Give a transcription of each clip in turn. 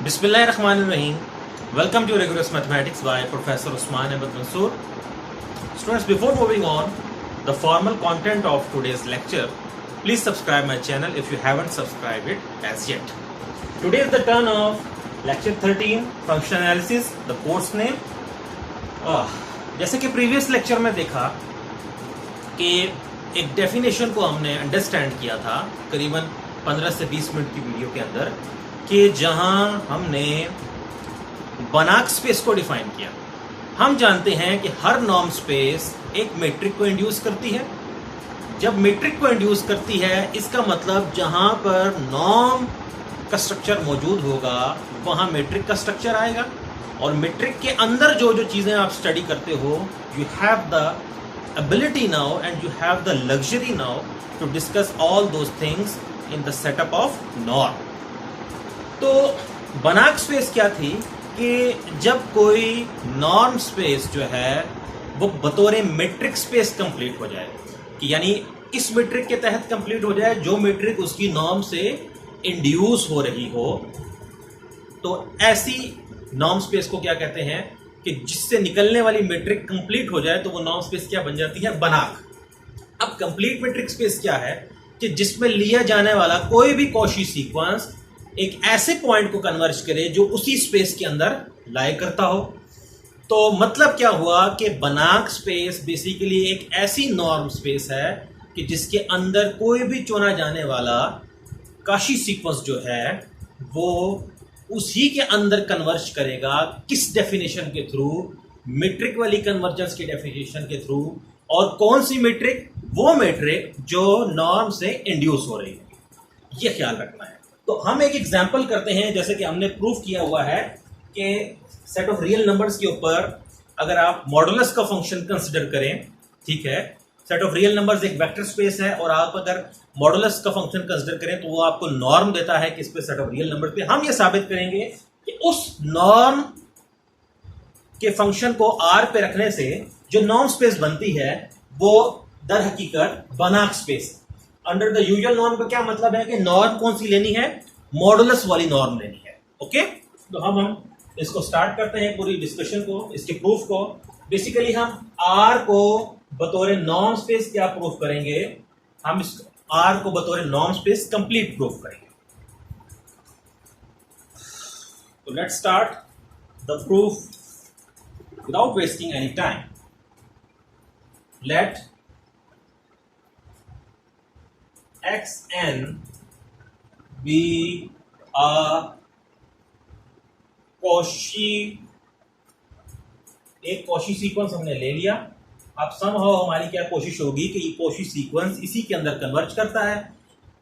Bismillahirrahmanirrahim. Welcome to Rigorous Mathematics by Professor Usman Ahmed Mansoor. Students, before moving on, the formal content of today's lecture, please subscribe my channel if you haven't subscribed it as yet. Today is the turn of lecture 13, Function Analysis, the course name. जैसे कि previous lecture में देखा कि एक definition को हमने understand किया था करीबन 15 से 20 मिनट की वीडियो के अंदर, कि जहां हमने बनाक स्पेस को डिफाइन किया। हम जानते हैं कि हर नॉर्म स्पेस एक मैट्रिक को इंड्यूस करती है। जब मैट्रिक को इंड्यूस करती है, इसका मतलब जहां पर नॉर्म का स्ट्रक्चर मौजूद होगा वहां मैट्रिक का स्ट्रक्चर आएगा। और मैट्रिक के अंदर जो जो चीजें आप स्टडी करते हो, you have the ability now and you have the luxury now to discuss all those things in the setup of norm. तो बनाक स्पेस क्या थी कि जब कोई नॉर्म स्पेस जो है वो बतौर मैट्रिक स्पेस कंप्लीट हो जाए, कि यानी इस मैट्रिक के तहत कंप्लीट हो जाए जो मैट्रिक उसकी नॉर्म से इंड्यूस हो रही हो, तो ऐसी नॉर्म स्पेस को क्या कहते हैं कि जिससे निकलने वाली मैट्रिक कंप्लीट हो जाए तो वो नॉर्म स्पेस क्या बन जाती है? बनाक। अब कंप्लीट मैट्रिक स्पेस क्या है कि जिसमें लिया जाने वाला कोई भी कॉची सीक्वेंस एक ऐसे पॉइंट को कन्वर्ज करे जो उसी स्पेस के अंदर लाई करता हो। तो मतलब क्या हुआ कि बनाक स्पेस बेसिकली एक ऐसी नॉर्म स्पेस है कि जिसके अंदर कोई भी चुना जाने वाला कॉची सीक्वेंस जो है वो उसी के अंदर कन्वर्ज करेगा। किस डेफिनेशन के थ्रू? मैट्रिक वाली कन्वर्जेंस के डेफिनेशन के थ्रू। और कौन सी मैट्रिक? वो मैट्रिक जो नॉर्म से इंड्यूस हो रही है। ये ख्याल रखना है। तो हम एक एग्जांपल करते हैं, जैसे कि हमने प्रूफ किया हुआ है कि सेट ऑफ रियल नंबर्स के ऊपर अगर आप मॉडुलस का फंक्शन कंसिडर करें, ठीक है, सेट ऑफ रियल नंबर्स एक वेक्टर स्पेस है और आप अगर मॉडुलस का फंक्शन कंसिडर करें तो वो आपको नॉर्म देता है किस पे? सेट ऑफ रियल नंबर्स पे। हम ये साबित करेंगे कि उस नॉर्म के फंक्शन को आर पे रखने से जो नॉर्म स्पेस बनती है वो दर हकीकत बनाक space. Under the usual norm का क्या मतलब है कि नॉर्म कौन सी लेनी है? मॉडुलस वाली नॉर्म लेनी है। ओके, तो हम इसको स्टार्ट करते हैं पूरी डिस्कशन को, इसके प्रूफ को। बेसिकली हम आर को बतौर नॉर्म स्पेस क्या प्रूफ करेंगे? हम इस आर को बतौर नॉर्म स्पेस कंप्लीट प्रूफ करेंगे। तो let's start the proof without wasting any time. Let xn be a Cauchy, एक कॉची सीक्वेंस हमने ले लिया। अब समहाउ हमारी क्या कोशिश होगी कि ये कॉची सीक्वेंस इसी के अंदर कन्वर्ज करता है।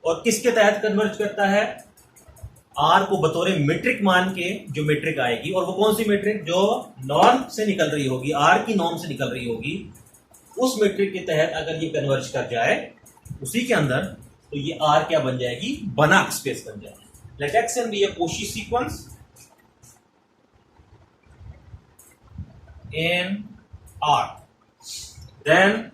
और किसके तहत कन्वर्ज करता है? आर को बतौर मैट्रिक मान के जो मैट्रिक आएगी, और वो कौन सी मैट्रिक? जो नॉर्म से निकल रही होगी, आर की नॉर्म से निकल रही होगी, उस मैट्रिक के तहत अगर ये कन्वर्ज कर जाए उसी के अंदर, तो ये आर क्या बन जाएगी? बनाक स्पेस बन जाएगी। Let x n be a Cauchy sequence in R. Then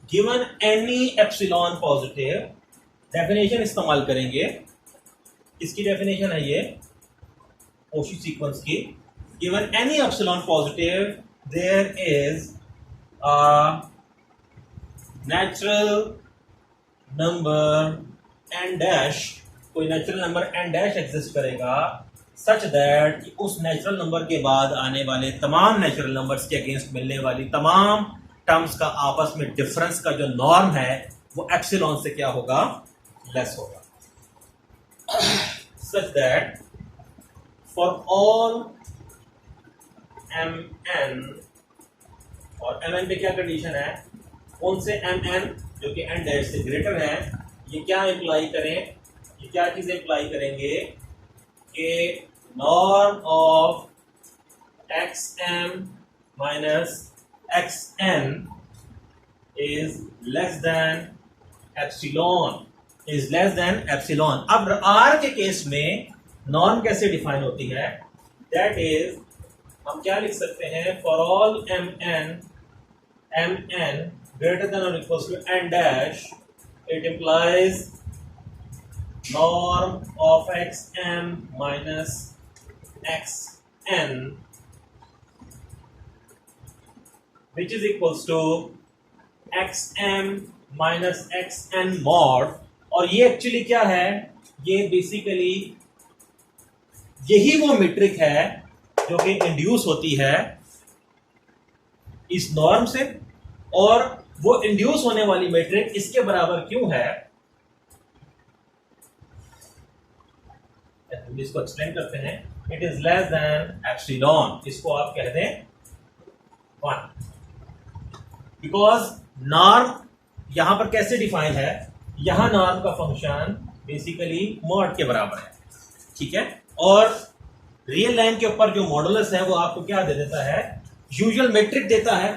given any epsilon positive, definition इस्तेमाल करेंगे। इसकी डेफिनेशन है ये कॉची सीक्वेंस की। given any epsilon positive, there is a natural number n dash, कोई natural number n dash exist करेगा such that उस natural number के बाद आने वाले तमाम नेचुरल नंबर्स के अगेंस्ट मिलने वाली तमाम टर्म्स का आपस में डिफरेंस का जो नॉर्म है वो एप्सिलॉन से क्या होगा? लेस होगा। Such that for all mn, और mn पे क्या कंडीशन है? कौन से mn जो कि n डैश से ग्रेटर है, ये क्या इंप्लाई करें? ये क्या चीज इंप्लाई करेंगे कि norm of xm minus xn is less than epsilon, is less than epsilon. अब r के केस में नॉर्म कैसे डिफाइन होती है? दैट इज, हम क्या लिख सकते हैं? For all mn greater than or equals to n dash, it implies norm of xm minus xn which is equals to xm minus xn mod। और ये एक्चुअली क्या है, ये बेसिकली यही वो मीट्रिक है जो कि इंड्यूस होती है इस नॉर्म से, और वो इंड्यूस होने वाली मीट्रिक इसके बराबर क्यों है, इसको एक्सप्लेन करते हैं। It is less than epsilon, इसको आप कह दें 1, बिकॉज नॉर्म यहां पर कैसे डिफाइन है, यहां नॉर्म का फंक्शन बेसिकली मॉड के बराबर है, ठीक है, और रियल लाइन के ऊपर जो मॉडुलस है वो आपको क्या दे देता है, यूजुअल मेट्रिक देता है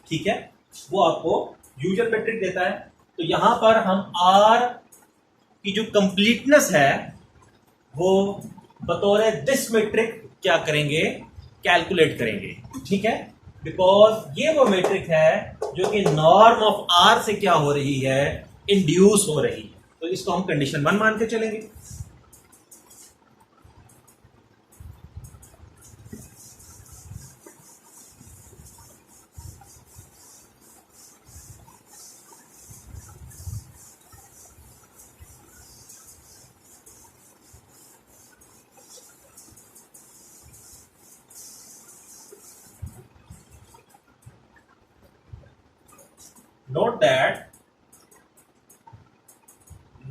ठीक है, वो आपको यूजुअल मेट्रिक देता है। तो यहां पर हम आर की जो कंप्लीटनेस है वो बतौर दिस मेट्रिक क्या करेंगे, कैलकुलेट करेंगे, ठीक है, बिकॉज ये वो मेट्रिक है जो कि नॉर्म ऑफ आर से क्या हो रही है, इंड्यूस हो रही है। तो इसको हम कंडीशन 1 मान के चलेंगे।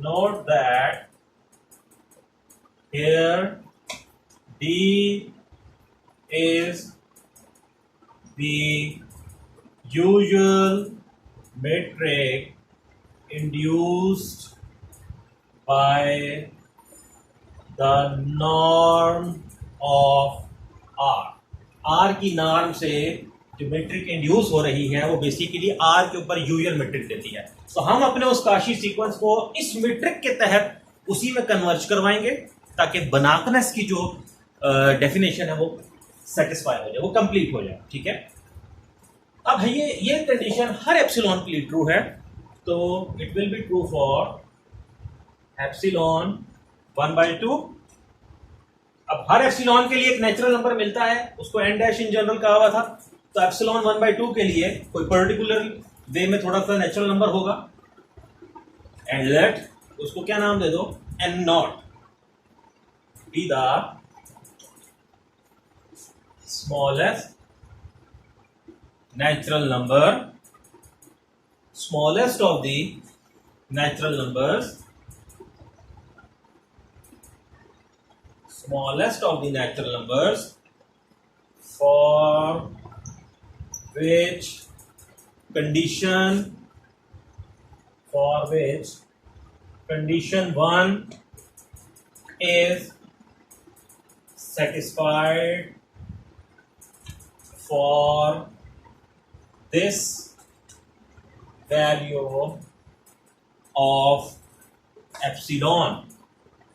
Note that here D is the usual metric induced by the norm of R। R की नॉर्म से जो मेट्रिक इंड्यूस हो रही है वो बेसिकली आर के ऊपर यूजुअल मेट्रिक देती है। तो हम अपने उस काशी सीक्वेंस को इस मेट्रिक के तहत उसी में कन्वर्ज करवाएंगे ताकि बनाकनेस की जो डेफिनेशन है वो सेटिस्फाई हो जाए, वो कंप्लीट हो जाए, ठीक है। अब ये कंडीशन हर एप्सिलॉन के लिए ट्रू है, तो it will be true for epsilon 1/2। अब हर एप्सिलॉन के लिए एक नेचुरल नंबर मिलता है, उसको एन डैश इन जनरल कहा हुआ था। तो एप्सिलॉन 1/2 के लिए कोई पर्टिकुलर वे में थोड़ा सा नेचुरल नंबर होगा, एंड लेट उसको क्या नाम दे दो, n not be the smallest natural number, smallest of the natural numbers, smallest of the natural numbers for which condition 1 is satisfied for this value of epsilon,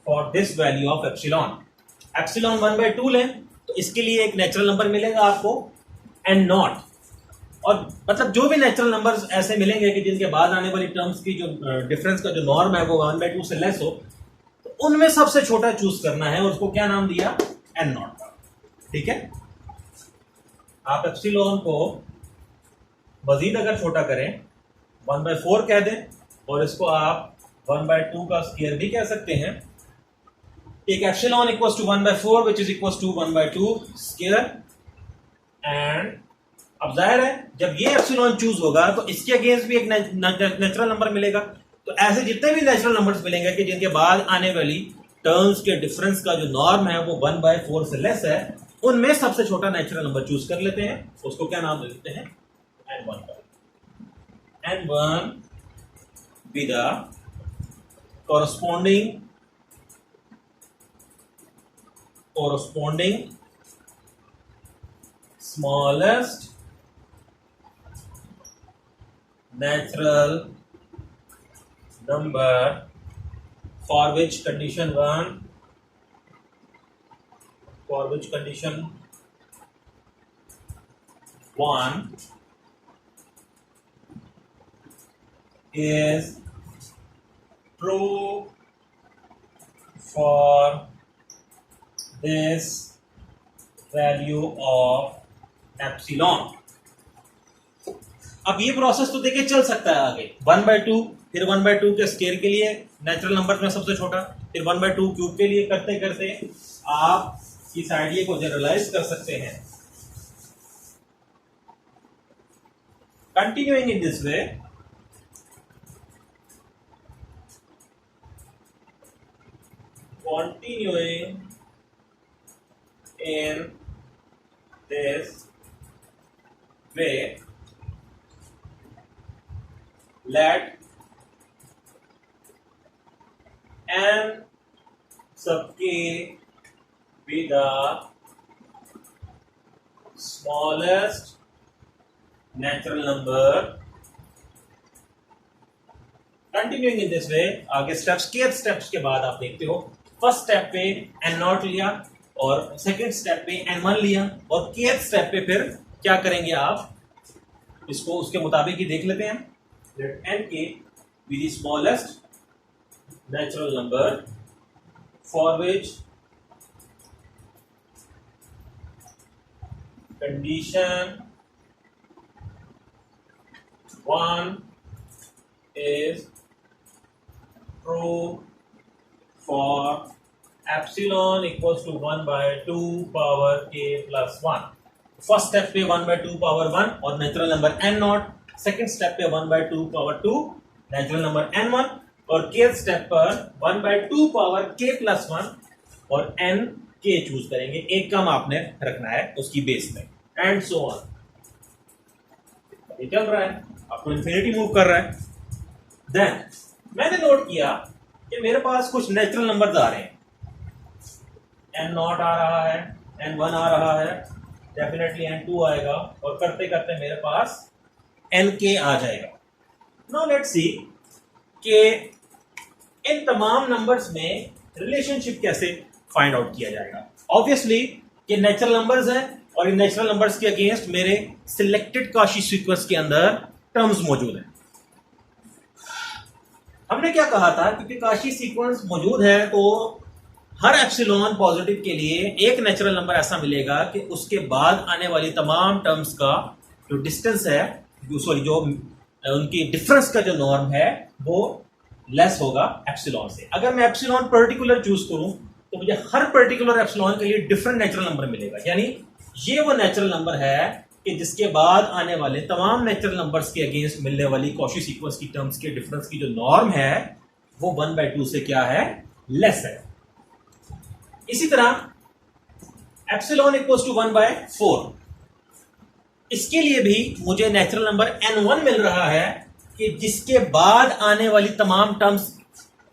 for this value of epsilon। Epsilon 1/2 लें तो इसके लिए एक natural number मिलेगा आपको N not, और मतलब जो भी नेचुरल नंबर्स ऐसे मिलेंगे कि जिनके बाद आने वाली टर्म्स की जो डिफरेंस का जो नॉर्म है वो 1/2 से लेस हो, तो उनमें सबसे छोटा चूज करना है और उसको क्या नाम दिया, एन नॉट का, ठीक है। आप एप्सिलॉन को मजीद अगर छोटा करें 1/4 कह दें, और इसको आप 1/2 का स्क्वायर भी कह सकते हैं। एक epsilon equals to 1/4 which is equals to 1/2 square, and अब जाहिर है जब ये एप्सिलॉन चूज होगा तो इसके अगेंस्ट भी एक नेचुरल नंबर मिलेगा। तो ऐसे जितने भी नेचुरल नंबर्स मिलेंगे कि जिनके बाद आने वाली टर्म्स के डिफरेंस का जो नॉर्म है वो 1/4 से लेस है, उनमें सबसे छोटा नेचुरल नंबर चूज कर लेते हैं, उसको क्या नाम दे देते हैं, N1 का। N1 be the corresponding smallest natural number for which condition 1 is true for this value of epsilon। अब ये प्रोसेस तो देखिए चल सकता है आगे 1/2, फिर 1/2 के स्क्वायर के लिए नेचुरल नंबर में सबसे छोटा, फिर 1/2 क्यूब के लिए करते करते आप इस आइडिया को जनरलाइज कर सकते हैं। Continuing in this way, continuing in this way, let n sub k be the smallest natural number। Continuing in this way, आगे स्टेप्स के स्टेप्स के बाद आप देखते हो फर्स्ट स्टेप पे n0 लिया और सेकंड स्टेप पे n1 लिया और केथ स्टेप पे फिर क्या करेंगे आप इसको उसके मुताबिक ही देख लेते हैं। Let nk be the smallest natural number for which condition 1 is true for epsilon equals to 1/2 power k plus 1। First step पे 1/2 पावर 1 और natural number n0, second step पे 1/2 पावर 2 नेचुरल नंबर n1 और kth step पर 1/2 power k plus 1 और n k choose करेंगे। एक कम आपने रखना है उसकी बेस में एंड सो ऑन। ये चल रहा है, आपको इन्फिनिटी मूव कर रहा है। देन मैंने नोट किया कि मेरे पास कुछ नेचुरल नंबर्स आ रहे हैं, n0 आ रहा है, n1 आ रहा है, डेफिनेटली n2 आएगा और करते करते मेरे पास nk आ जाएगा। नाउ लेट्स सी कि इन तमाम नंबर्स में रिलेशनशिप कैसे फाइंड आउट किया जाएगा। ऑब्वियसली ये नेचुरल नंबर्स हैं और इन नेचुरल नंबर्स के अगेंस्ट मेरे सिलेक्टेड काशी सीक्वेंस के अंदर टर्म्स मौजूद हैं। हमने क्या कहा था, क्योंकि काशी सीक्वेंस मौजूद है तो हर एप्सिलॉन पॉजिटिव के लिए एक नेचुरल नंबर ऐसा मिलेगा कि उसके बाद आने वाली तमाम टर्म्स का जो डिस्टेंस है, जो उनकी डिफरेंस का जो नॉर्म है वो लेस होगा एप्सिलॉन से। अगर मैं एप्सिलॉन पर्टिकुलर चूज करूं तो मुझे हर पर्टिकुलर एप्सिलॉन के लिए डिफरेंट नेचुरल नंबर मिलेगा। यानी ये वो नेचुरल नंबर है कि जिसके बाद आने वाले तमाम नेचुरल नंबर्स के अगेंस्ट मिलने वाली कॉशी सीक्वेंस की टर्म्स के डिफरेंस की जो नॉर्म है वो 1/2 से क्या है, लेस है। इसी तरह एप्सिलॉन इक्वल्स टू 1/4, इसके लिए भी मुझे नेचुरल नंबर n1 मिल रहा है कि जिसके बाद आने वाली तमाम टर्म्स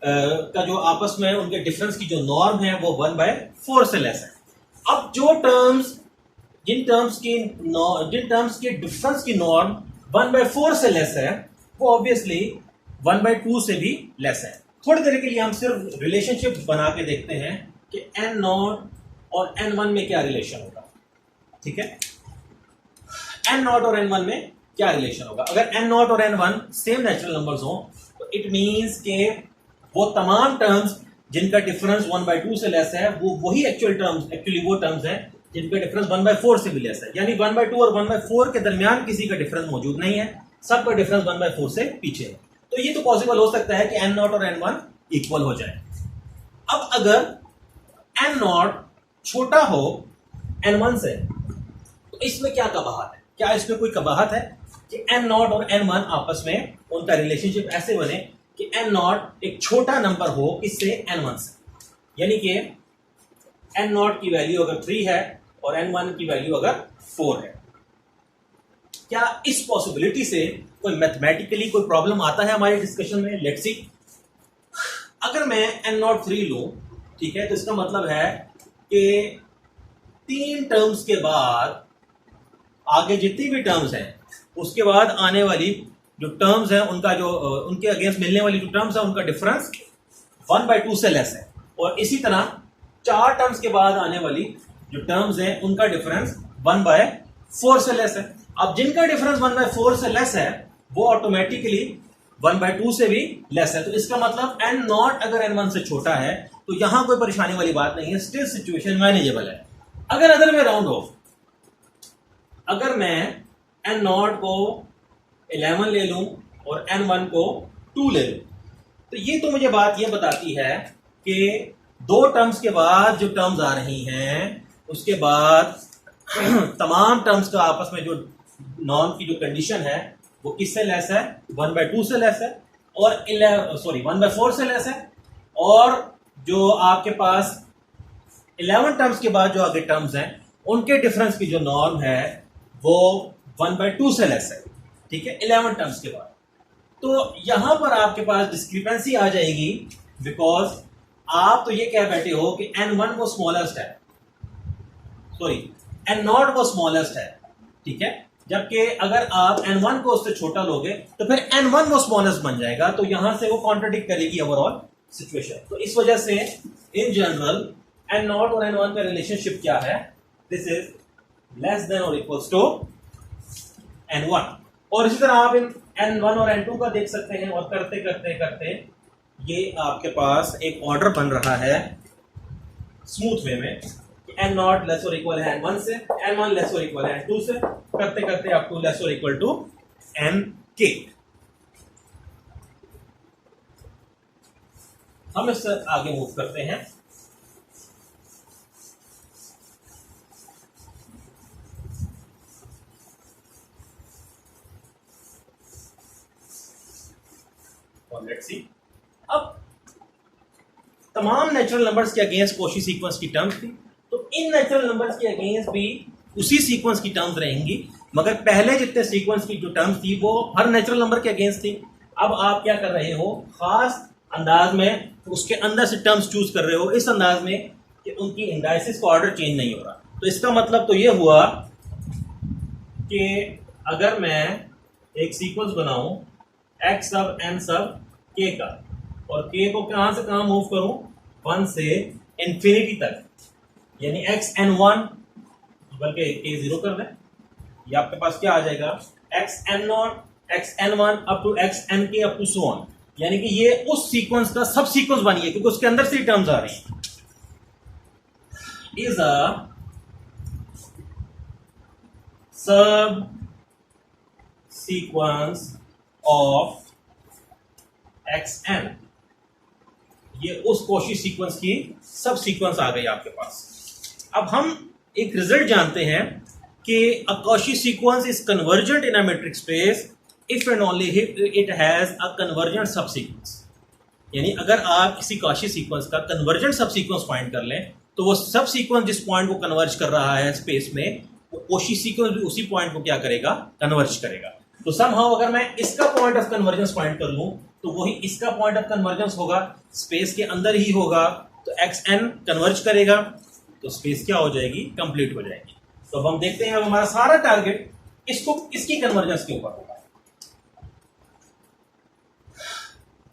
का जो आपस में उनके डिफरेंस की जो नॉर्म है वो 1/4 से लेस है। अब जिन टर्म्स की डिफरेंस की नॉर्म 1/4 से लेस है वो ऑब्वियसली 1/2 से भी लेस है। थोड़ी देर के लिए हम सिर्फ रिलेशनशिप बना के देखते हैं कि n0 और n1 में क्या रिलेशन होगा। ठीक है, n0 और n1 में क्या रिलेशन होगा। अगर n0 और n1 सेम नेचुरल नंबर्स हो तो इट मींस के वो तमाम टर्म्स जिनका डिफरेंस 1/2 से लेस है वो वही एक्चुअली वो टर्म्स हैं जिनका डिफरेंस 1/4 से भी लेस है। यानी 1/2 और 1/4 के दरमियान किसी का डिफरेंस मौजूद नहीं है, सबका डिफरेंस 1/4 से पीछे है। तो ये तो पॉसिबल हो सकता है कि n0 और n1 इक्वल हो जाए। अब अगर n0 छोटा हो n1 से तो इसमें क्या कबाहत है? क्या इसमें कोई कबाहत है कि n0 और n1 आपस में उनका रिलेशनशिप ऐसे बने कि n0 एक छोटा नंबर हो इससे n1 से, यानी कि n0 की वैल्यू अगर 3 है और n1 की वैल्यू अगर 4 है। क्या इस पॉसिबिलिटी से कोई मैथमेटिकली कोई प्रॉब्लम आता है हमारे डिस्कशन में? Let's see. अगर मैं n0 3 लूं, ठीक है, तो इसका मतलब है कि 3 टर्म्स के बाद आगे जितनी भी टर्म्स हैं उसके बाद आने वाली जो टर्म्स हैं उनका जो उनके अगेंस्ट मिलने वाली जो टर्म्स है उनका डिफरेंस 1/2 से लेस है। और इसी तरह 4 टर्म्स के बाद आने वाली जो टर्म्स हैं उनका डिफरेंस 1/4 से लेस है। अब जिनका डिफरेंस 1/4 से लेस है वो ऑटोमेटिकली 1/2 से भी लेस है। तो इसका मतलब n नॉट अगर n1 से छोटा है तो यहां कोई परेशानी वाली बात नहीं है, स्टिल सिचुएशन मैनेजेबल है। अगर मैं राउंड ऑफ, अगर मैं n नॉट को 11 ले लूं और n1 को 2 ले लूं, तो ये तो मुझे बात ये बताती है कि दो टर्म्स के बाद जो टर्म्स आ रही हैं उसके बाद तमाम टर्म्स का आपस में जो नॉर्म की जो कंडीशन है वो किससे लेस है, 1/2 से लेस है, और 1/4 से लेस है। और जो आपके पास 11 टर्म्स के बाद जो आगे टर्म्स हैं उनके डिफरेंस की जो नॉर्म है वो 1/2 से लेस है, ठीक है, 11 टर्म्स के बाद। तो यहां पर आपके पास डिस्क्रिपेंसी आ जाएगी, बिकॉज आप तो ये कह बैठे हो कि n1 वो स्मॉलेस्ट है, n0 वो स्मॉलेस्ट है, ठीक है, जबकि अगर आप n1 को उससे छोटा लोगे तो फिर n1 वो स्मॉलेस्ट बन जाएगा। तो यहां से वो कॉन्ट्रडिक्ट करेगी ओवरऑल सिचुएशन। तो इस वजह से इन जनरल n0 और n1 का रिलेशनशिप क्या है, दिस इज लेस देन और इक्वल्स टू n1। और इसी तरह आप इन n1 और n2 का देख सकते हैं, और करते करते करते ये आपके पास एक ऑर्डर बन रहा है स्मूथ वे में, n0 लेस और इक्वल है n1 से, n1 लेस और इक्वल है n2 से, करते करते आपको लेस और इक्वल टू nk। हम इससे आगे मूव करते हैं। लेट्स सी, अब तमाम नेचुरल नंबर्स के अगेंस्ट कॉची सीक्वेंस की टर्म्स थी, तो इन नेचुरल नंबर्स के अगेंस्ट भी उसी सीक्वेंस की टर्म्स रहेंगी, मगर पहले जितने सीक्वेंस की जो टर्म्स थी वो हर नेचुरल नंबर के अगेंस्ट थी। अब आप क्या कर रहे हो, खास अंदाज में उसके अंदर से टर्म्स चूज कर रहे हो, इस अंदाज में कि उनकी इंडाइसिस का ऑर्डर चेंज नहीं हो रहा। तो इसका मतलब तो ये हुआ कि अगर मैं एक सीक्वेंस बनाऊं x sub n sub k का, और k को कहां से कहां मूव करूं, 1 से इंफिनिटी तक, यानी xn1, बल्कि k 0 कर दें, ये आपके पास क्या आ जाएगा, xn0 xn1 up to xnk up to so on, यानी कि ये उस सीक्वेंस का सब सीक्वेंस बनिए क्योंकि उसके अंदर से टर्म्स आ रही हैं, इज अ सब सीक्वेंस ऑफ xn। ये उस कॉची सीक्वेंस की सब सीक्वेंस आ गई आपके पास। अब हम एक रिजल्ट जानते हैं कि a Cauchy sequence is convergent in a metric space if and only it has a convergent subsequence. यानी अगर आप किसी कॉची सीक्वेंस का कन्वर्जेंट सब सीक्वेंस फाइंड कर लें तो वो सब सीक्वेंस जिस पॉइंट को कन्वर्ज कर रहा है स्पेस में, वो कॉची सीक्वेंस भी उसी पॉइंट को क्या करेगा, कन्वर्ज करेगा। तो समहाउ अगर मैं इसका पॉइंट ऑफ कन्वर्जेंस फाइंड कर लूं तो वही इसका पॉइंट ऑफ कन्वर्जेंस होगा, स्पेस के अंदर ही होगा, तो xn कन्वर्ज करेगा, तो स्पेस क्या हो जाएगी, कंप्लीट हो जाएगी। तो अब हम देखते हैं, अब हमारा सारा टारगेट इसकी कन्वर्जेंस के ऊपर होगा।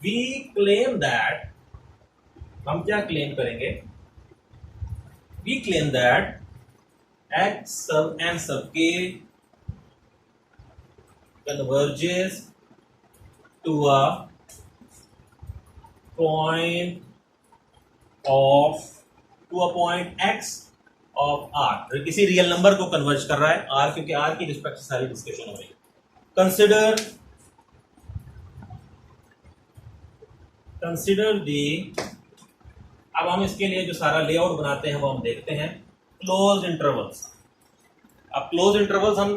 वी क्लेम दैट, हम क्या क्लेम करेंगे, we claim that x sub n sub k converges to a point x of r, किसी रियल नंबर को कन्वर्ज कर रहा है r, क्योंकि r की रिस्पेक्ट से सारी डिस्कशन हो रही है। कंसिडर दी, अब हम इसके लिए जो सारा लेआउट बनाते हैं वो हम देखते हैं, क्लोज इंटरवल्स। अब क्लोज इंटरवल्स हम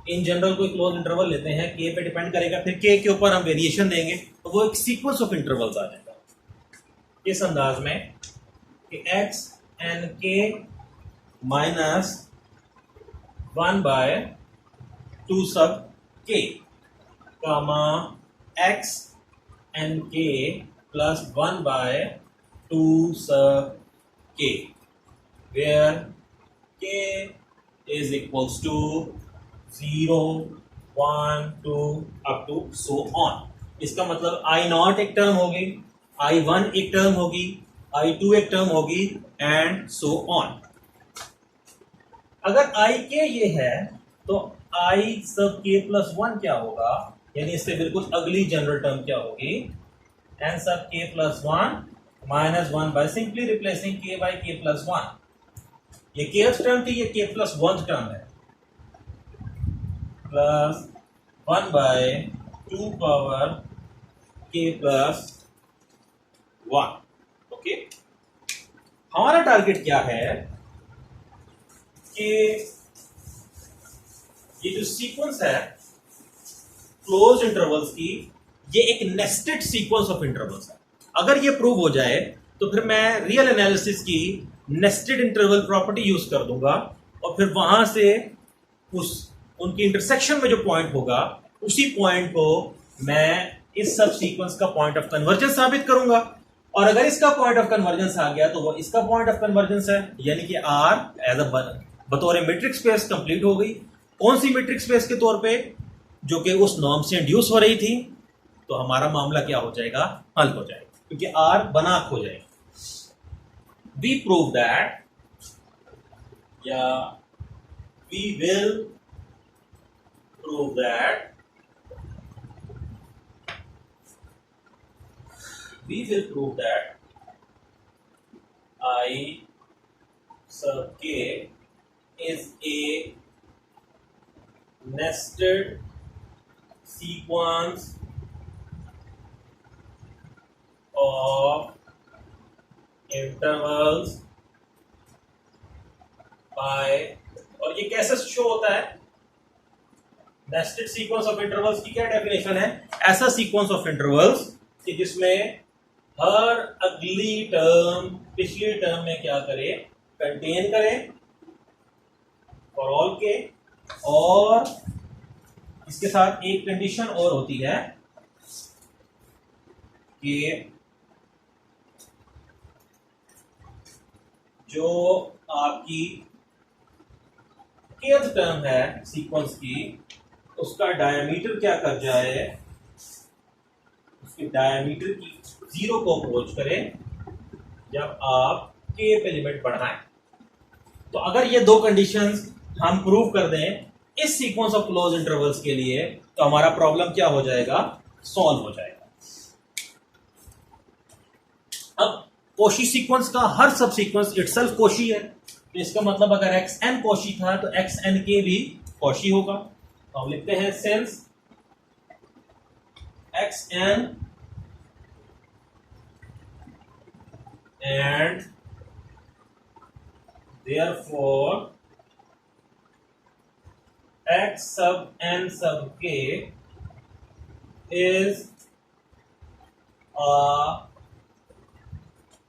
इन जनरल कोई क्लोज इंटरवल लेते हैं, के पे डिपेंड करेगा, फिर के ऊपर हम वेरिएशन देंगे तो वो एक सीक्वेंस ऑफ इंटरवल्स आ जाएगा इस अंदाज में कि x n k माइनस 1/2 सब k कामा x n k प्लस 1/2 सब k, where k is equals to 0, 1, 2 up to so on. इसका मतलब I0 एक टर्म होगी, I1 एक टर्म होगी, I2 एक टर्म होगी, एंड सो ऑन। अगर IK ये है तो I सब k प्लस 1 क्या होगा, यानी इससे बिल्कुल अगली जनरल टर्म क्या होगी, n sub k plus 1 minus 1 by simply replacing k by k plus 1। ये kth टर्म थी, ये k प्लस 1 टर्म है, plus 1 by 2 power k plus 1। Okay, हमारा टारगेट क्या है कि ये जो सीक्वेंस है क्लोज इंटरवल्स की, ये एक नेस्टेड सीक्वेंस ऑफ इंटरवल्स है। अगर ये प्रूव हो जाए तो फिर मैं रियल एनालिसिस की नेस्टेड इंटरवल प्रॉपर्टी यूज कर दूंगा और फिर वहां से उनकी इंटरसेक्शन में जो पॉइंट होगा उसी पॉइंट को मैं इस सब सीक्वेंस का पॉइंट ऑफ कन्वर्जेंस साबित करूंगा। और अगर इसका पॉइंट ऑफ कन्वर्जेंस आ गया तो वो इसका पॉइंट ऑफ कन्वर्जेंस है, यानी कि आर एज अ बतौर मैट्रिक स्पेस कंप्लीट हो गई। कौन सी मैट्रिक स्पेस के तौर पे, जो कि उस नॉर्म से इंड्यूस हो रही थी। तो हमारा मामला क्या हो जाएगा, हल हो जाएगा, क्योंकि आर बनाक हो जाएगा। वी प्रूव दैट, या we will prove that, we will prove that I sub k is a nested sequence of intervals by, और ये कैसे शो होता है, नेस्टेड सीक्वेंस ऑफ इंटरवल्स की क्या डेफिनेशन है, ऐसा सीक्वेंस ऑफ इंटरवल्स कि जिसमें हर अगली टर्म पिछली टर्म में क्या करे, कंटेन करे फॉर ऑल के। और इसके साथ एक कंडीशन और होती है कि जो आपकी kth टर्म है सीक्वेंस की, उसका डायमीटर क्या कर जाए, उसके डायमीटर की 0 को अप्रोच करें जब आप k पे लिमिट बढ़ाएं। तो अगर ये दो कंडीशंस हम प्रूव कर दें इस सीक्वेंस ऑफ क्लोज इंटरवल्स के लिए, तो हमारा प्रॉब्लम क्या हो जाएगा, सॉल्व हो जाएगा। अब कोशी सीक्वेंस का हर सब सीक्वेंस इटसेल्फ कोशी है, तो इसका मतलब अगर xn कोशी था तो xn के भी कोशी होगा। तो हम लिखते हैं since xn and therefore x sub n sub k is a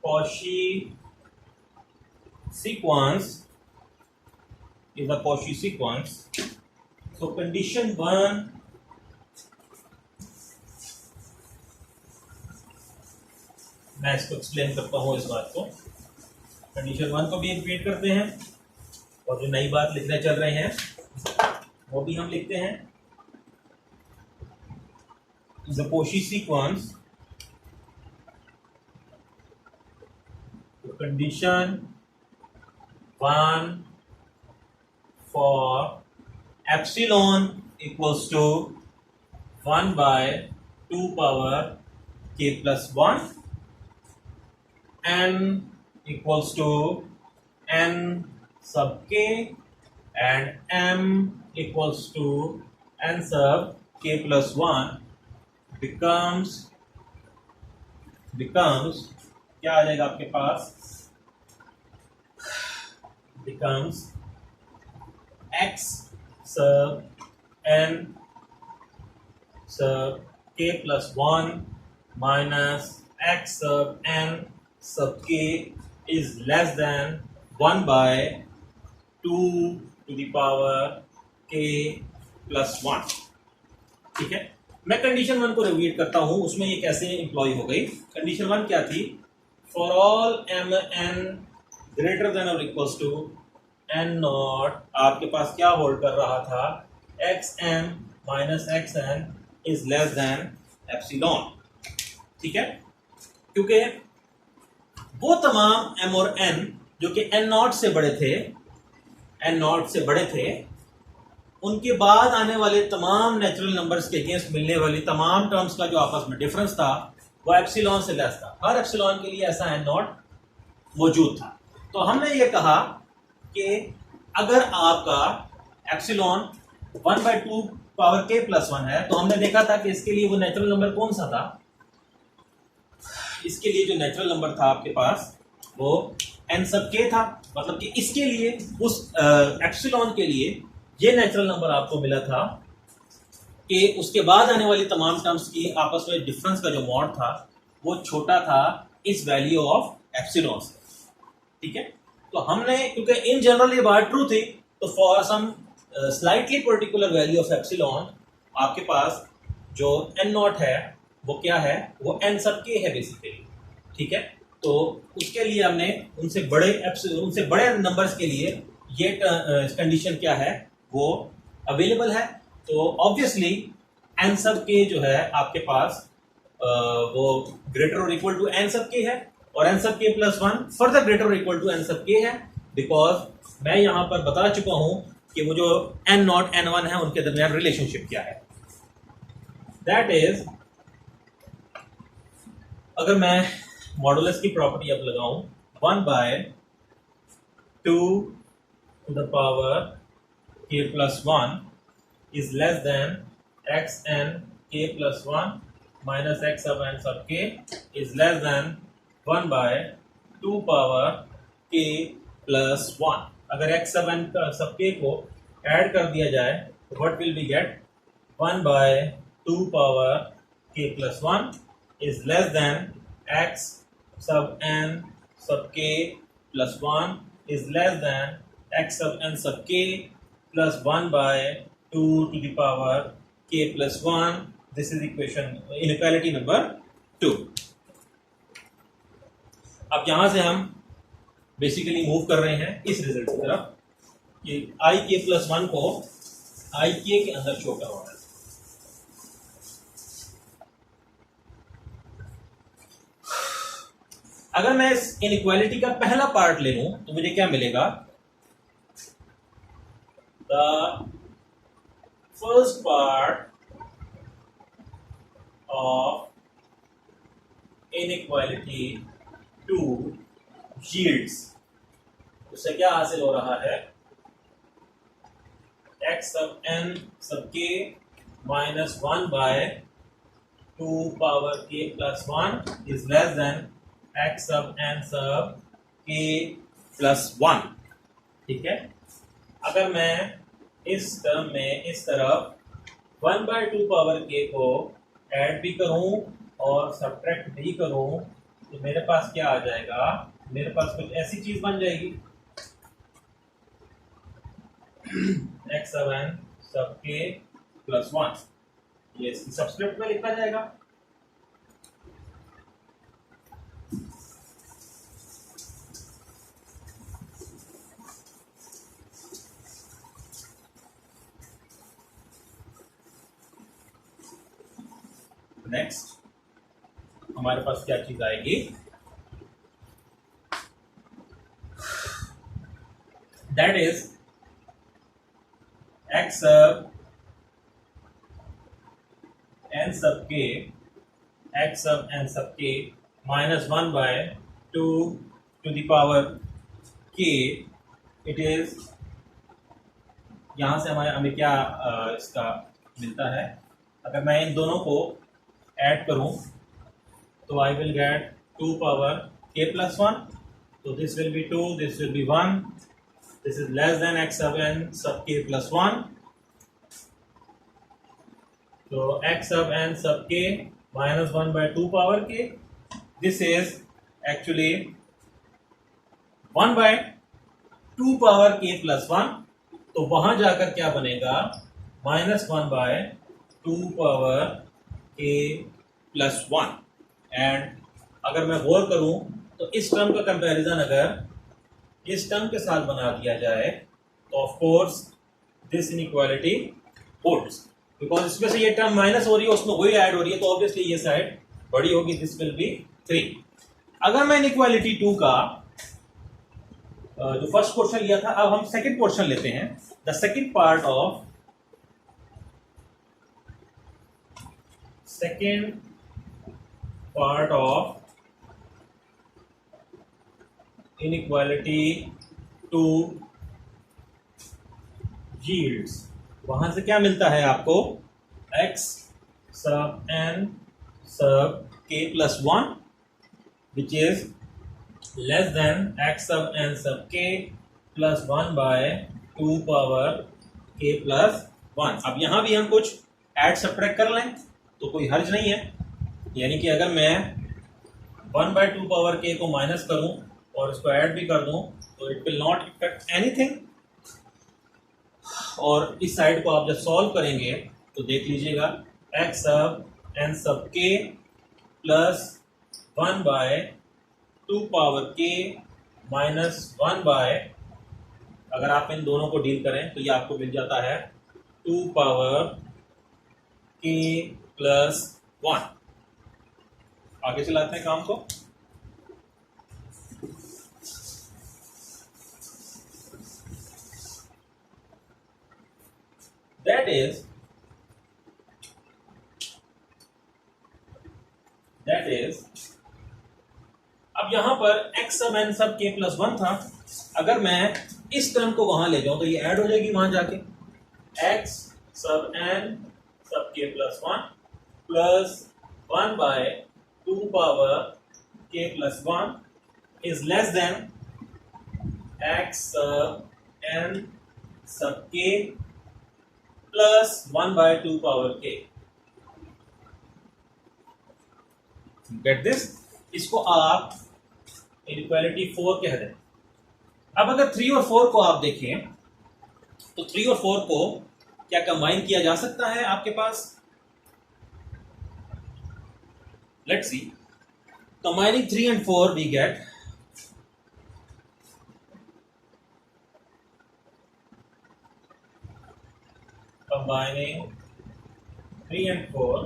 Cauchy sequence, is a Cauchy sequence. So condition 1 मैं इसको एक्सप्लेन करता हूं इस बात को। कंडीशन 1 को भी रिपीट करते हैं और जो नई बात लिखने चल रहे हैं वो भी हम लिखते हैं। Is a Cauchy sequence, condition 1 for epsilon equals to 1 by 2 power k plus 1, n equals to n sub k, and m equals to n sub k plus 1 becomes क्या आ जाएगा आपके पास, becomes x sub n sub k plus 1 minus x sub n sub k is less than 1 by 2 to the power k plus 1। ठीक है, मैं condition 1 को repeat करता हूं, उसमें ये कैसे इंप्लॉय हो गई। कंडीशन 1 क्या थी, for all m n greater than और इक्वल्स टू एन नॉट, आपके पास क्या होल्ड कर रहा था, x n minus x n is less than epsilon. ठीक है, क्योंकि वो तमाम एम और एन जो कि एन नॉट से बड़े थे, उनके बाद आने वाले तमाम नेचुरल नंबर्स के अगेंस्ट मिलने वाली तमाम टर्म्स का जो आपस में डिफरेंस था वो एप्सिलॉन से लेस था। हर एप्सिलॉन के लिए ऐसा एन नॉट मौजूद था। तो हमने ये कहा कि अगर आपका एप्सिलॉन 1/2 पावर k प्लस 1 है, तो हमने देखा था कि इसके लिए वो नेचुरल नंबर कौन सा था। इसके लिए जो नेचुरल नंबर था आपके पास वो n सब k था। मतलब कि इसके लिए उस एप्सिलॉन के लिए ये नेचुरल नंबर आपको मिला था कि उसके बाद आने वाली तमाम टर्म्स की आपस में डिफरेंस का जो मॉड था वो छोटा था इस वैल्यू ऑफ एप्सिलॉन से। ठीक है, तो हमने, क्योंकि इन जनरल ये बात ट्रू थी, तो for some slightly particular value of epsilon आपके पास जो n नॉट है वो क्या है, वो n सब k है बेसिकली। ठीक है, तो उसके लिए हमने उनसे बड़े नंबर्स के लिए ये कंडीशन क्या है वो अवेलेबल है। तो ऑब्वियसली n सब k जो है आपके पास वो ग्रेटर और equal to n sub k है, और n sub k plus 1 further greater और equal to n sub k है, बिकॉज मैं यहां पर बता चुका हूं कि वो जो n नॉट n1 है उनके दरमियान रिलेशनशिप क्या है। दैट इज, अगर मैं मॉडुलस की प्रॉपर्टी अब लगाऊं 1/2 to the power k plus 1 is less than xn k plus 1 minus x sub n sub k is less than 1/2 power k plus 1। अगर x sub n sub k को add कर दिया जाए तो what will we get? 1/2 power k plus 1 is less than x sub n sub k plus 1 is less than x sub n sub k plus 1/2 to the power k plus 1। This is inequality number 2। अब यहां से हम basically move कर रहे हैं इस result की तरफ कि i k plus 1 को i k के अंदर शो करवाना है। अगर मैं इस इनइक्वालिटी का पहला पार्ट ले लूं तो मुझे क्या मिलेगा? The first part of inequality 2 yields, उससे क्या हासिल हो रहा है? x sub n sub k minus 1/2 power k plus 1 is less than x sub n sub k plus 1। ठीक है, अगर मैं इस टर्म में इस तरफ 1/2 पावर k को ऐड भी करूं और सब्ट्रैक्ट भी करूं तो मेरे पास क्या आ जाएगा? मेरे पास कुछ ऐसी चीज बन जाएगी x sub n sub k plus 1। ये इसकी सबस्क्रिप्ट में लिखा जाएगा। नेक्स्ट हमारे पास क्या चीज आएगी? That is x sub n sub k, x sub n sub k minus 1/2 to the power k। It is, यहां से हमें क्या इसका मिलता है? अगर मैं इन दोनों को ऐड करूं तो I will get 2 power k plus 1। तो this will be 2, this will B 1, this is less than x sub n sub k plus 1। तो x sub n sub k minus 1/2 power k, this is actually 1/2 power k plus 1। तो वहां जाकर क्या बनेगा? -1/2 power k plus 1। And अगर मैं गौर करूं तो इस टर्म का कंपैरिजन अगर इस टर्म के साथ बना दिया जाए तो of course this inequality holds, because इसमें से ये टर्म माइनस हो रही है, उसमें वही ऐड हो रही है, तो ऑब्वियसली ये साइड बड़ी होगी, दिस विल बी 3। अगर मैं इनइक्वालिटी 2 का जो फर्स्ट पोर्शन लिया था, अब हम सेकंड पोर्शन लेते हैं। The second part of second part of inequality to yields, वहां से क्या मिलता है आपको, x sub n sub k plus 1 which is less than x sub n sub k plus 1 by 2 power k plus 1। अब यहां भी हम कुछ ऐड सब्ट्रैक्ट कर लें तो कोई हर्ज नहीं है, यानी कि अगर मैं 1 by 2 पावर k को माइनस करूं और इसको ऐड भी कर दूं तो it will not effect anything. और इस साइड को आप जब सॉल्व करेंगे तो देख लीजिएगा x sub n sub k plus 1 by 2 power k minus 1 by, अगर आप इन दोनों को डील करें तो ये आपको मिल जाता है 2 पावर k प्लस 1। आगे चलाते हैं काम को। That is अब यहां पर x sub n sub k plus 1 था, अगर मैं इस टर्म को वहां ले जाऊं तो ये ऐड हो जाएगी वहां जाके, x sub n sub k plus 1 plus 1 by 2 power k plus 1 is less than x sub n sub k plus 1 by 2 power k। Get this? इसको आप इनइक्वालिटी 4 कह दें। अब अगर 3 और 4 को आप देखें तो 3 और 4 को क्या कंबाइन किया जा सकता है आपके पास? Let's see, combining 3 and 4 we get combining 3 and 4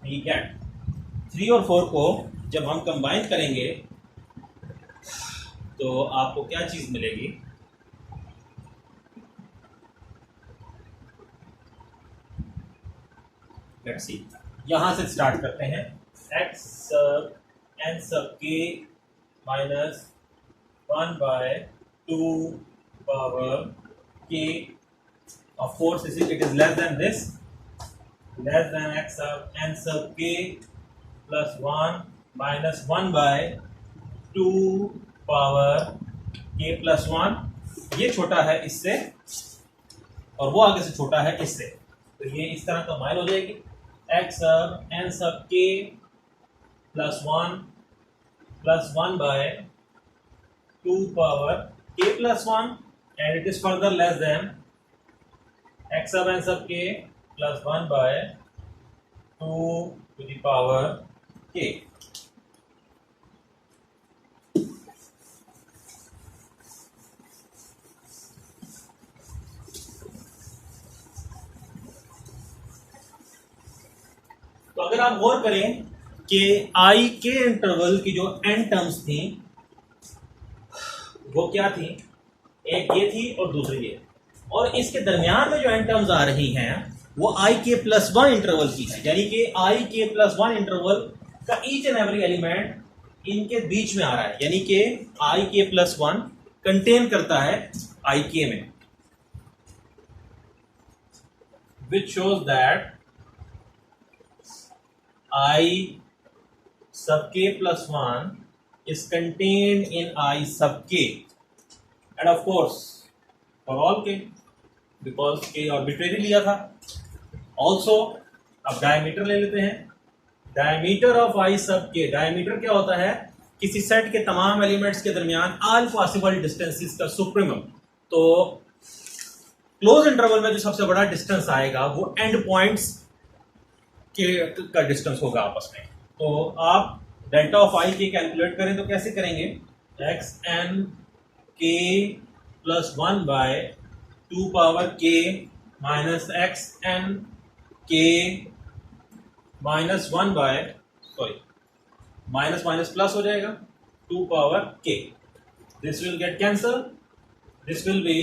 we get 3 और 4 को जब हम कंबाइन करेंगे तो आपको क्या चीज मिलेगी? लेट्स सी, यहां से स्टार्ट करते हैं। x sub n sub k minus 1 by 2 power k। Of course, it is less than this, less than x sub n sub k plus 1 minus 1 by 2 power k plus 1। ये छोटा है इससे और वो आगे से छोटा है इससे, तो ये इस तरह कंबाइन हो जाएगी। x sub n sub k plus 1 by 2 power k plus 1 and it is further less than x sub n sub k plus 1 by 2 to the power k। तो अगर आप गौर करें कि i के इंटरवल की जो n टर्म्स थी वो क्या थी, एक ये थी और दूसरी ये, और इसके दरमियान में जो n टर्म्स आ रही हैं वो i k प्लस 1 इंटरवल की है, यानी कि i k प्लस 1 इंटरवल का ईच एंड एवरी एलिमेंट इनके बीच में आ रहा है, यानी कि i k प्लस 1 कंटेन करता है i k में, which shows that i sub k plus 1 is contained in i sub k and of course for all k because k arbitrary लिया था। also अब डायमीटर ले लेते हैं। डायमीटर ऑफ i सब k, डायमीटर क्या होता है? किसी सेट के तमाम एलिमेंट्स के दरमियान ऑल पॉसिबल डिस्टेंसेस का सुप्रीमम। तो क्लोज इंटरवल में जो सबसे बड़ा डिस्टेंस आएगा वो एंड पॉइंट्स के का डिस्टेंस होगा आपस में। तो आप delta of i k calculate करें तो कैसे करेंगे? x n k plus 1 by 2 power k minus x n k minus 1 by, sorry minus minus plus हो जाएगा 2 power k। This will get cancel, this will be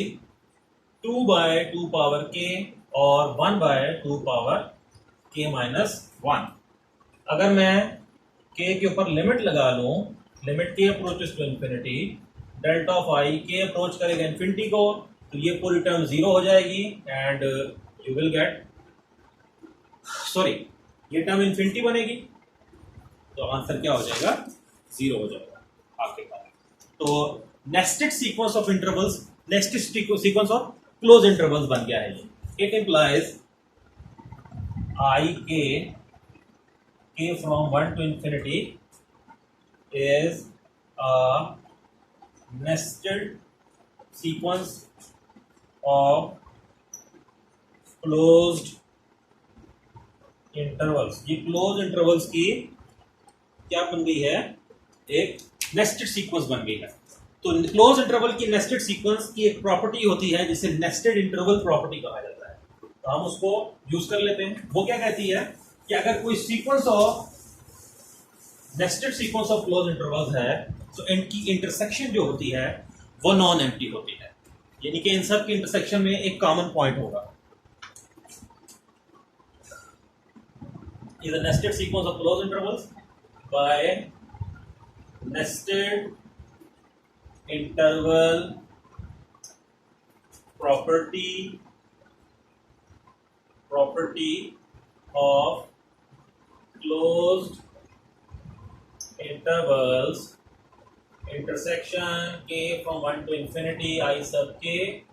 2 by 2 power k और 1 by 2 power k minus 1। अगर मैं k के ऊपर limit लगा लूं, limit k approaches to infinity, delta of i, k approach करेगा इंफिनिटी को, तो ये पूरी टर्म जीरो हो जाएगी and you will get, sorry, ये टर्म इंफिनिटी बनेगी, तो आंसर क्या हो जाएगा, जीरो हो जाएगा आपके पास। तो nested sequence of intervals, nested sequence of close intervals बन गया है ये। It implies I k from 1 to infinity is a nested sequence of closed intervals। ये क्लोज इंटरवल्स की क्या बन गई है, एक नेस्टेड सीक्वेंस बन गई है। तो क्लोज इंटरवल की नेस्टेड सीक्वेंस की एक प्रॉपर्टी होती है जिसे नेस्टेड इंटरवल प्रॉपर्टी कहा जाता है, तो हम उसको यूज कर लेते हैं। वो क्या कहती है कि अगर कोई sequence of nested sequence of close intervals है तो इनकी इंटरसेक्शन जो होती है वो नॉन एम्प्टी होती है, यानी कि इन सब की इंटरसेक्शन में एक कॉमन पॉइंट होगा। is a nested sequence of closed intervals by nested interval property of closed intervals intersection k from 1 to infinity I sub k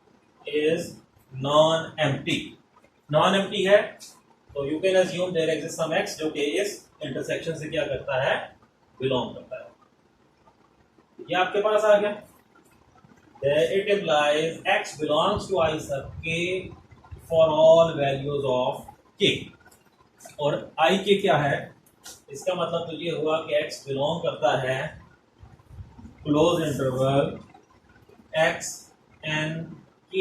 is non-empty। non-empty है तो you can assume there exist some x जो कि इस intersection से क्या करता है, belong करता है। ये आपके पास आ गया। It implies x belongs to I sub k for all values of k। और I k क्या है, इसका मतलब तो ये हुआ कि x बिलोंग करता है close interval x n k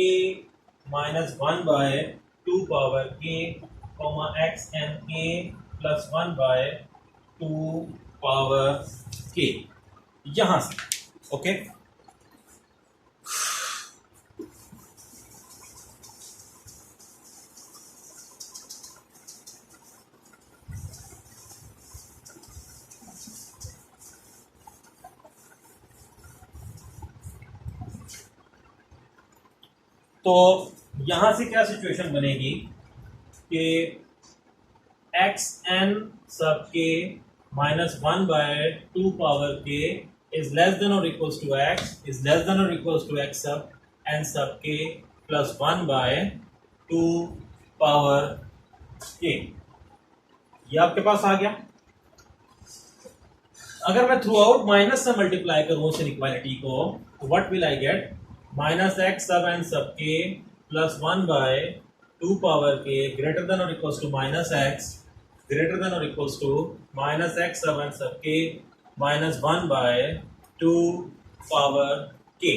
minus 1 by 2 power k x n k plus 1 by 2 power k, यहां से। ओके, तो यहां से क्या सिचुएशन बनेगी कि x n sub k minus 1 by 2 power k is less than और equals to x, is less than और equals to x sub n sub k plus 1 by 2 power के। ये आपके पास आ गया। अगर मैं थ्रू आउट माइनस से मल्टीप्लाई करूं इस इनइक्वालिटी को, तो what will I get, minus x sub n sub k plus 1 by 2 power k greater than और equals to minus x greater than और equals to minus x sub n sub k minus 1 by 2 power के।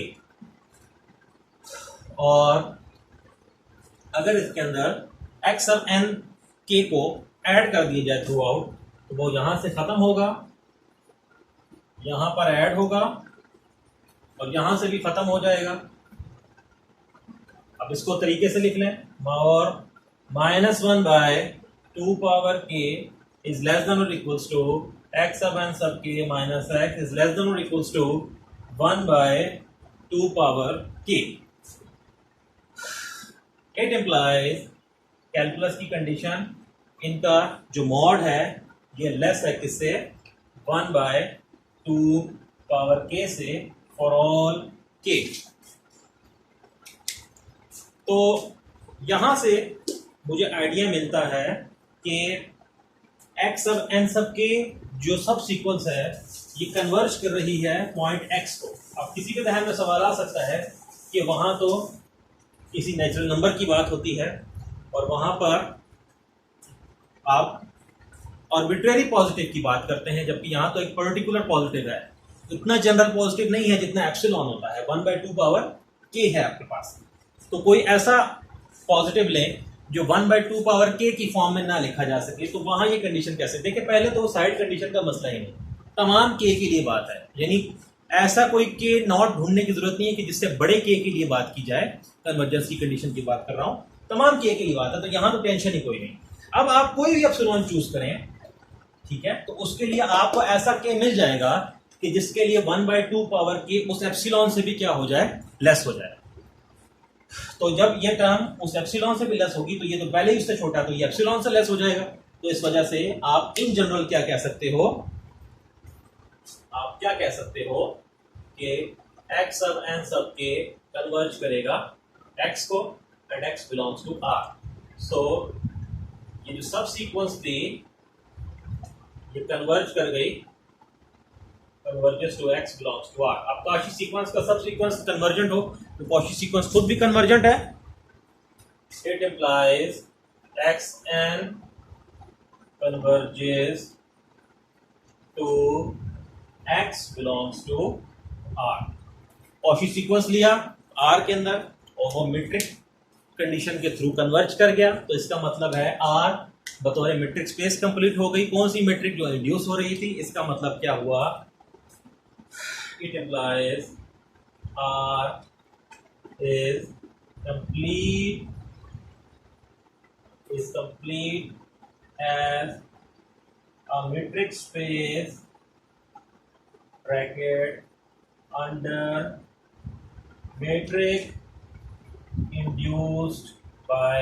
और अगर इसके अंदर x sub N के को add कर दिया जाए थ्रू आउट, तो वो यहां से खत्म होगा, यहां पर ऐड होगा और यहां से भी खत्म हो जाएगा। अब इसको तरीके से लिख लें, और minus 1 by 2 power k is less than और equals to x sub n sub k minus x is less than और इक्वल्स टू 1 बाय 2 पावर के। इट इम्प्लाइज, कैलकुलस की कंडीशन, इनका जो मॉड है ये लेस है किससे, 1 बाय 2 पावर के से फॉर ऑल के। तो यहां से मुझे आइडिया मिलता है कि x सब n सब के जो सब सीक्वेंस है ये कन्वर्ज कर रही है पॉइंट x को। अब किसी के ध्यान में सवाल आ सकता है कि वहां तो किसी नेचुरल नंबर की बात होती है और वहां पर आप आर्बिट्रेरी पॉजिटिव की बात करते हैं, जबकि यहां तो एक पर्टिकुलर पॉजिटिव है, इतना जनरल पॉजिटिव नहीं है जितना एप्सिलॉन होता है, 1 बाय 2 पावर के है आपके पास। तो कोई ऐसा पॉजिटिव लें जो 1 बाय 2 पावर के की फॉर्म में ना लिखा जा सके, तो वहां ये कंडीशन कैसे, देखिए पहले तो साइड कंडीशन का मसला ही नहीं, तमाम के के लिए बात है, यानी ऐसा कोई के नॉट ढूंढने की जरूरत नहीं है कि जिससे बड़े के के लिए बात की जाए। कन्वर्जेंस की कंडीशन की बात कर रहा हूं, तमाम के लिए बात है, तो यहां तो टेंशन ही कोई नहीं। अब आप कोई भी एप्सिलॉन चूज करें, ठीक है, तो उसके लिए आपको ऐसा के मिल जाएगा कि जिसके लिए 1/2 पावर के उस एप्सिलॉन से भी क्या हो जाए, लेस हो जाए। तो जब ये टर्म उस एप्सिलॉन से भी लेस होगी तो ये तो पहले ही उससे छोटा, तो ये एप्सिलॉन से लेस हो जाएगा। तो इस वजह से आप इन जनरल क्या कह सकते हो, आप क्या कह सकते हो कि x सब n सब के कन्वर्ज करेगा x को and x belongs to r। So ये जो सब सीक्वेंस थी ये कन्वर्ज कर गई, convergence to x belongs to r। अब कॉची सीक्वेंस का सब सीक्वेंस कन्वर्जेंट हो तो कॉची सीक्वेंस खुद भी कन्वर्जेंट है। It implies xn converges to x belongs to r। Cauchy sequence लिया r के अंदर और वो मीट्रिक कंडीशन के थ्रू कन्वर्ज कर गया, तो इसका मतलब है r बतौर मीट्रिक स्पेस कंप्लीट हो गई। कौन सी मीट्रिक, जो इंड्यूस हो रही थी। इसका मतलब क्या हुआ, it implies r is complete as a metric space bracket under metric induced by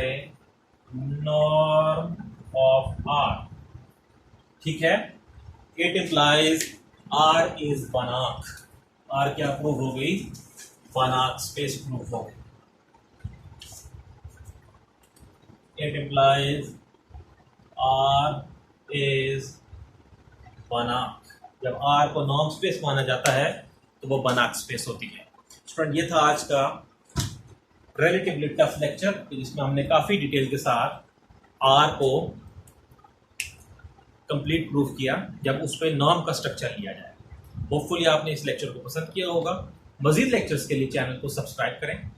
norm of r। ठीक है, it implies r is Banach। r क्या प्रूव हो गई, Banach स्पेस प्रूव हो गई। It implies r is Banach। जब r को norm space माना जाता है तो वो Banach स्पेस होती है। स्टूडेंट, ये था आज का रिलेटिवली टफ लेक्चर जिसमें हमने काफी डिटेल के साथ r को कंप्लीट प्रूफ किया जब उस पर नॉर्म का स्ट्रक्चर लिया जाए। होपफुली आपने इस लेक्चर को पसंद किया होगा। मजीद लेक्चर्स के लिए चैनल को सब्सक्राइब करें।